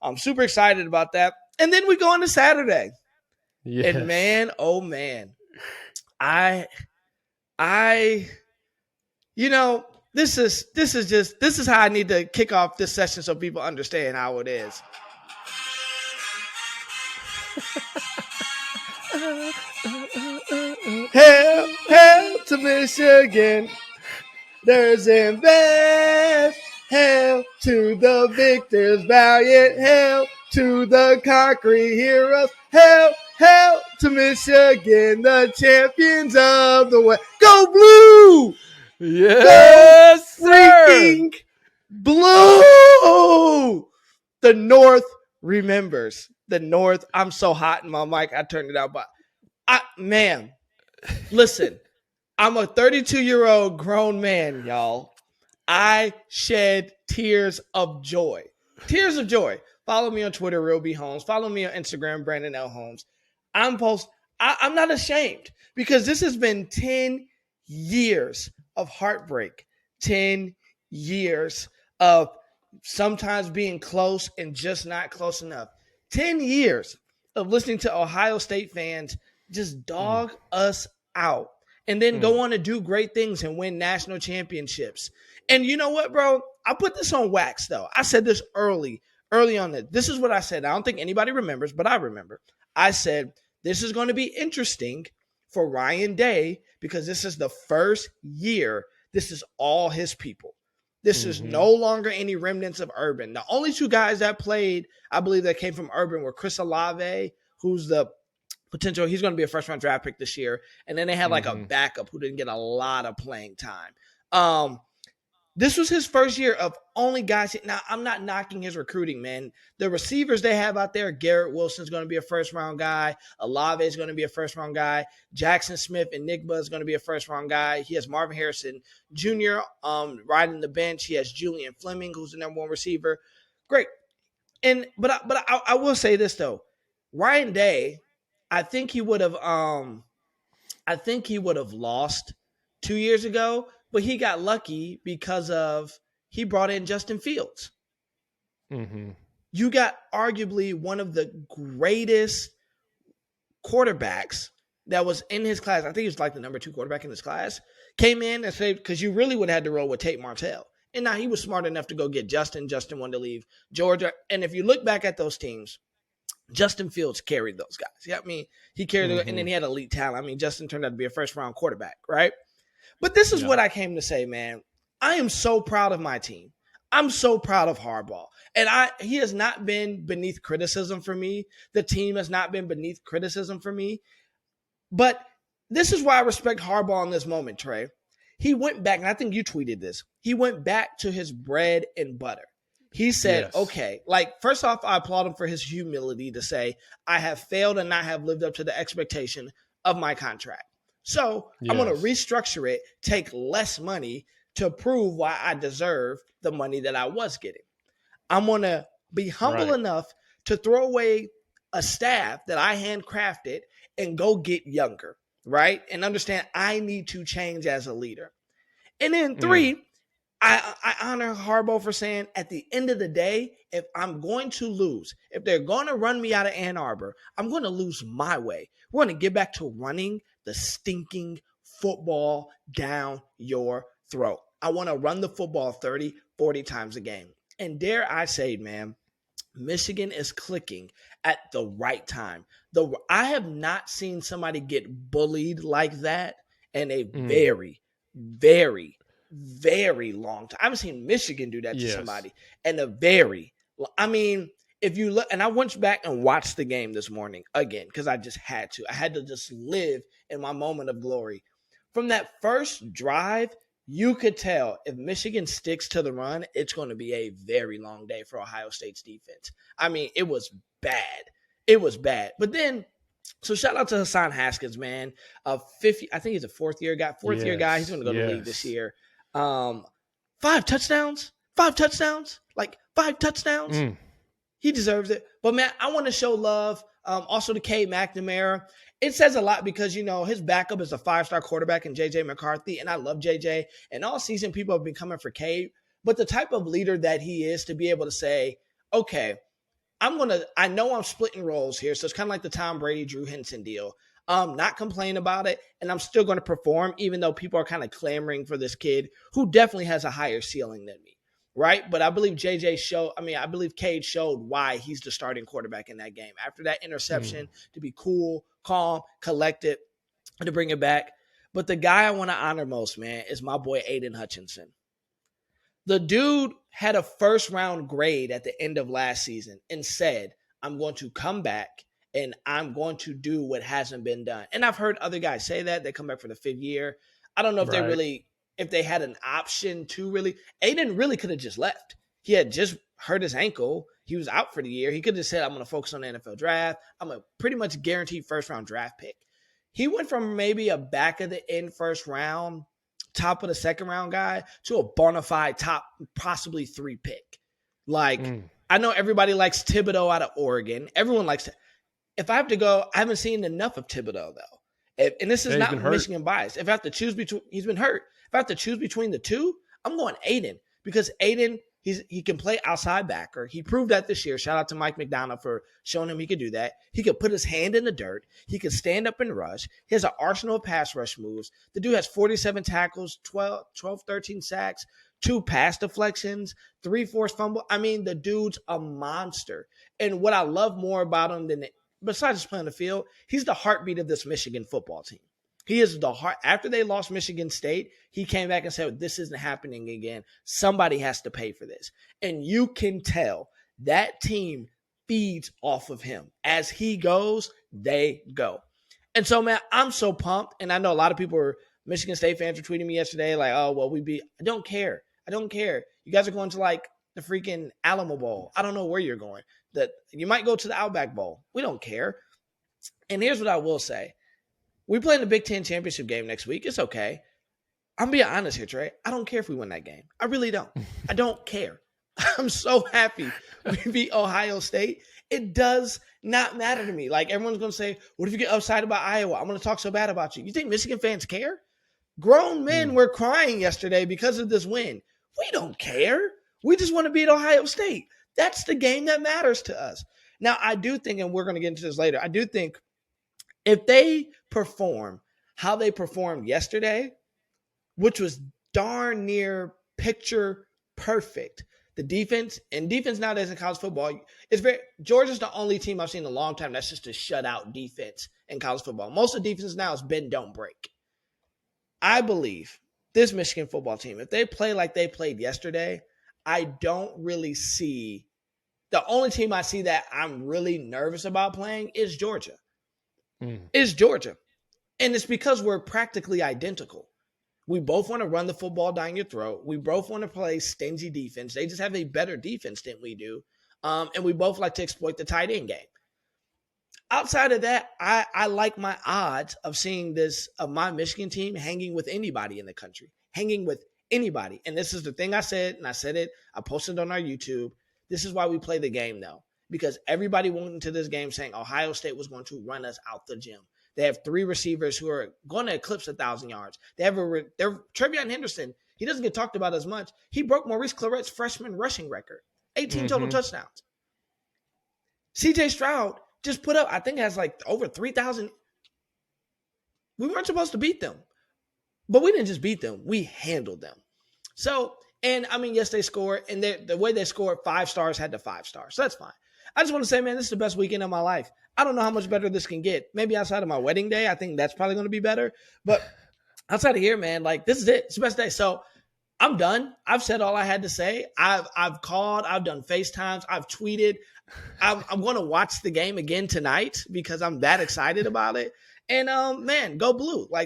I'm super excited about that. And then we go into Saturday. Yes. And man, oh man, this is how I need to kick off this session so people understand how it is. Hail to Michigan. There's in best. Hail to the victors, valiant. Hail to the conquering heroes. Hail to Michigan, the champions of the West. Go Blue! Yes, Go freaking Blue! The North remembers. The North. I'm so hot in my mic. I turned it out, but man, listen. I'm a 32-year-old grown man, y'all. I shed tears of joy. Tears of joy. Follow me on Twitter, Real B Holmes. Follow me on Instagram, Brandon L. Holmes. I'm not ashamed because this has been 10 years of heartbreak. 10 years of sometimes being close and just not close enough. 10 years of listening to Ohio State fans just dog us out. And then go on to do great things and win national championships. And you know what, bro? I put this on wax, though. I said this early on. This is what I said. I don't think anybody remembers, but I remember. I said, this is going to be interesting for Ryan Day because this is the first year. This is all his people. This is no longer any remnants of Urban. The only two guys that played, I believe, that came from Urban were Chris Olave, who's the potential. He's going to be a first-round draft pick this year. And then they had like a backup who didn't get a lot of playing time. This was his first year of only guys. Now, I'm not knocking his recruiting, man. The receivers they have out there, Garrett Wilson's going to be a first-round guy. Olave is going to be a first-round guy. Jackson Smith and Nigba is going to be a first-round guy. He has Marvin Harrison Jr. Riding the bench. He has Julian Fleming, who's the number one receiver. Great. But I will say this, though. Ryan Day, I think he would have lost 2 years ago, but he got lucky because he brought in Justin Fields. You got arguably one of the greatest quarterbacks that was in his class. I think he was like the number 2 quarterback in his class. Came in and said, because you really would have had to roll with Tate Martell. And now he was smart enough to go get Justin. Justin wanted to leave Georgia. And if you look back at those teams, Justin Fields carried those guys. Yeah, I mean, he carried them, and then he had elite talent. I mean, Justin turned out to be a first-round quarterback, right? But this is what I came to say, man. I am so proud of my team. I'm so proud of Harbaugh. And he has not been beneath criticism for me. The team has not been beneath criticism for me. But this is why I respect Harbaugh in this moment, Trey. He went back, and I think you tweeted this. He went back to his bread and butter. He said, okay, like, first off, I applaud him for his humility to say, I have failed and not have lived up to the expectation of my contract. So I'm going to restructure it, take less money to prove why I deserve the money that I was getting. I'm going to be humble enough to throw away a staff that I handcrafted and go get younger, right? And understand I need to change as a leader. And then 3, I honor Harbaugh for saying, at the end of the day, if I'm going to lose, if they're going to run me out of Ann Arbor, I'm going to lose my way. We're going to get back to running the stinking football down your throat. I want to run the football 30, 40 times a game. And dare I say, man, Michigan is clicking at the right time. I have not seen somebody get bullied like that in a very, very, very long time. I haven't seen Michigan do that to somebody in a if you look, and I went back and watched the game this morning again, because I just had to. I had to just live in my moment of glory. From that first drive, you could tell if Michigan sticks to the run, it's going to be a very long day for Ohio State's defense. I mean, it was bad. It was bad. But then, so shout out to Hassan Haskins, man. I think he's a fourth-year guy. Fourth-year guy. He's going to go to the league this year. 5 touchdowns. 5 touchdowns. Like 5 touchdowns. He deserves it. But, man, I want to show love also to Cade McNamara. It says a lot because, his backup is a 5-star quarterback in J.J. McCarthy, and I love J.J. And all season, people have been coming for Cade. But the type of leader that he is to be able to say, okay, I know I'm splitting roles here, so it's kind of like the Tom Brady, Drew Henson deal. Not complain about it, and I'm still going to perform, even though people are kind of clamoring for this kid who definitely has a higher ceiling than me, right? But I believe I believe Cade showed why he's the starting quarterback in that game. After that interception, to be cool, calm, collected, and to bring it back. But the guy I want to honor most, man, is my boy Aiden Hutchinson. The dude had a first round grade at the end of last season and said, I'm going to come back and I'm going to do what hasn't been done. And I've heard other guys say that. They come back for the 5th year. I don't know if if they had an option to really. Aiden really could have just left. He had just hurt his ankle. He was out for the year. He could have said, I'm going to focus on the NFL draft. I'm a pretty much guaranteed first round draft pick. He went from maybe a back of the end first round, top of the second round guy to a bona fide top, possibly 3 pick. I know everybody likes Thibodeau out of Oregon. Everyone likes it. If I have to go, I haven't seen enough of Thibodeau though. And this is not Michigan bias. If I have to choose between, he's been hurt. If I have to choose between the two, I'm going Aiden because Aiden, he can play outside backer. He proved that this year. Shout out to Mike McDonald for showing him he could do that. He could put his hand in the dirt. He could stand up and rush. He has an arsenal of pass rush moves. The dude has 47 tackles, 13 sacks, 2 pass deflections, 3 forced fumble. I mean, the dude's a monster. And what I love more about him besides just playing on the field, he's the heartbeat of this Michigan football team. He is the heart. After they lost Michigan State, he came back and said, this isn't happening again. Somebody has to pay for this. And you can tell that team feeds off of him. As he goes, they go. And so, man, I'm so pumped. And I know a lot of people Michigan State fans were tweeting me yesterday like, oh, well, I don't care. I don't care. You guys are going to like the freaking Alamo Bowl. I don't know where you're going. You might go to the Outback Bowl. We don't care. And here's what I will say. We play in the Big Ten championship game next week. It's okay. I'm being honest here, Trey. I don't care if we win that game. I really don't. I don't care. I'm so happy we beat Ohio State. It does not matter to me. Like, everyone's going to say, what if you get upset about Iowa? I'm going to talk so bad about you. You think Michigan fans care? Grown men were crying yesterday because of this win. We don't care. We just want to beat Ohio State. That's the game that matters to us. Now, I do think, and we're going to get into this later, I do think if they perform how they performed yesterday, which was darn near picture perfect, the defense nowadays in college football, Georgia's the only team I've seen in a long time that's just a shutout defense in college football. Most of the defense now is bend, don't break. I believe this Michigan football team, if they play like they played yesterday, I don't really see – the only team I see that I'm really nervous about playing is Georgia. Is Georgia. And it's because we're practically identical. We both want to run the football down your throat. We both want to play stingy defense. They just have a better defense than we do. And we both like to exploit the tight end game. Outside of that, I like my odds of seeing my Michigan team hanging with anybody in the country. Hanging with anybody. And this is the thing I said, and I said it. I posted on our YouTube. This is why we play the game, though. Because everybody went into this game saying Ohio State was going to run us out the gym. They have 3 receivers who are going to eclipse 1,000 yards. They have Trevion Henderson. He doesn't get talked about as much. He broke Maurice Claret's freshman rushing record. 18 total touchdowns. C.J. Stroud just put up, I think, has like over 3,000. We weren't supposed to beat them. But we didn't just beat them. We handled them. So, and I mean, yes, they scored. And the way they scored, 5 stars had the 5 stars. So that's fine. I just want to say, man, this is the best weekend of my life. I don't know how much better this can get. Maybe outside of my wedding day, I think that's probably going to be better. But outside of here, man, like, this is it. It's the best day. So I'm done. I've said all I had to say. I've called. I've done FaceTimes. I've tweeted. I'm going to watch the game again tonight because I'm that excited about it. And, man, go blue. Like,